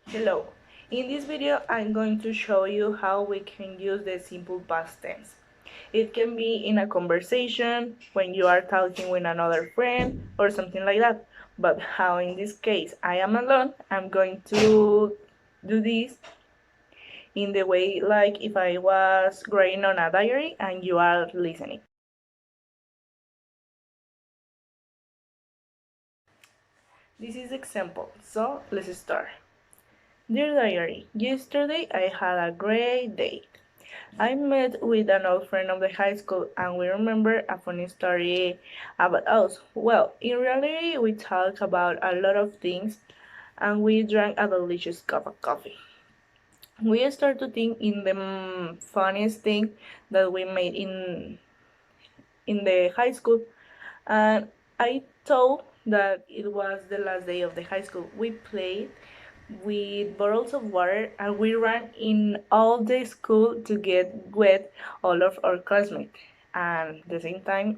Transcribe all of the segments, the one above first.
Hello, in this video I'm going to show you how we can use the simple past tense. It can be in a conversation, when you are talking with another friend or something like that. But how in this case I am alone, I'm going to do this in the way like if I was writing on a diary and you are listening. This is example, so let's start. Dear diary, yesterday I had a great day. I met with an old friend of the high school and we remember a funny story about us. Well, in reality, we talked about a lot of things and we drank a delicious cup of coffee. We started to think in the funniest thing that we made in the high school, and I thought that it was the last day of the high school. We played with bottles of water and we ran in all the school to get wet all of our classmates and at the same time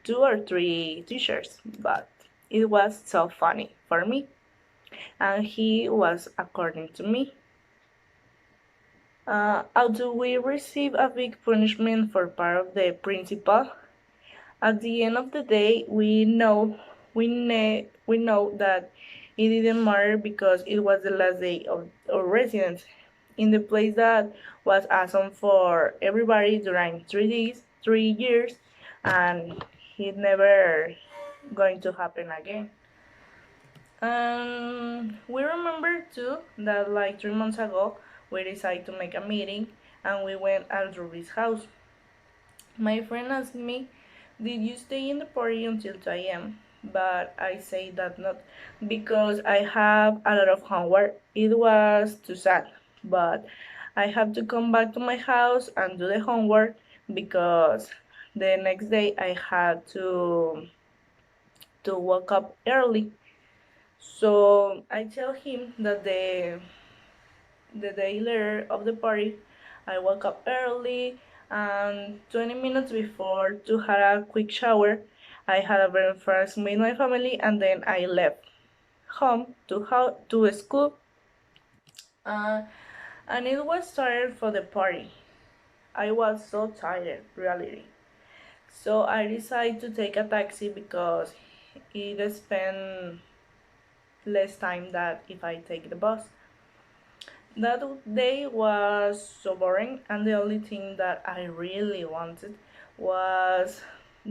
2 or 3 teachers, but it was so funny for me and he was according to me. Although we received a big punishment for part of the principal, at the end of the day, we know that it didn't matter because it was the last day of our residence in the place that was awesome for everybody during 3 days, 3 years, and it never going to happen again. We remember too that like 3 months ago we decided to make a meeting and we went at Ruby's house. My friend asked me, "Did you stay in the party until 2 a.m.?" But I say that not because I have a lot of homework. It was too sad. But I have to come back to my house and do the homework because the next day I had to wake up early. So I tell him that the day later of the party, I woke up early and 20 minutes before to have a quick shower. I had a breakfast with my family and then I left home to school. Uh, and it was tired for the party. I was so tired, really. So I decided to take a taxi because it spent less time than if I take the bus. That day was so boring, and the only thing that I really wanted was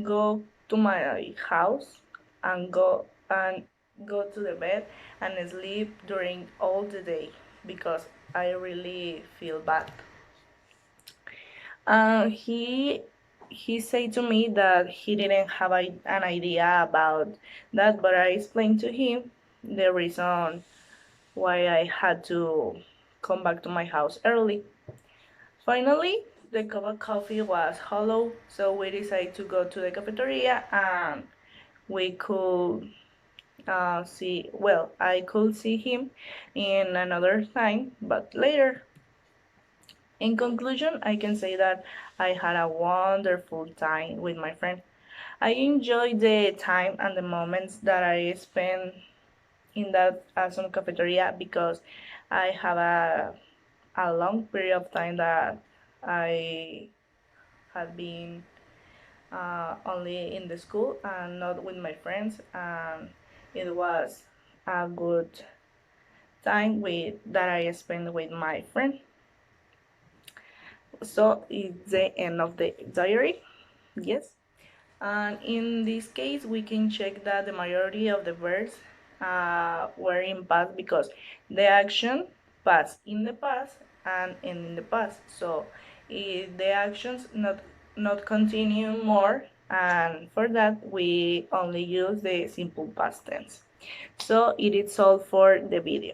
go to my house and go to the bed and sleep during all the day because I really feel bad. He said to me that he didn't have an idea about that, but I explained to him the reason why I had to come back to my house early. Finally, the cup of coffee was hollow, so we decided to go to the cafeteria and we could I could see him in another time, but later. In conclusion, I can say that I had a wonderful time with my friend. I enjoyed the time and the moments that I spent in that awesome cafeteria because I have a long period of time that I had been only in the school and not with my friends, and it was a good time with that I spent with my friend. So it's the end of the diary. Yes. And in this case, we can check that the majority of the verbs were in past because the action passed in the past and in the past. So if the actions not continue more, and for that we only use the simple past tense. So it is all for the video.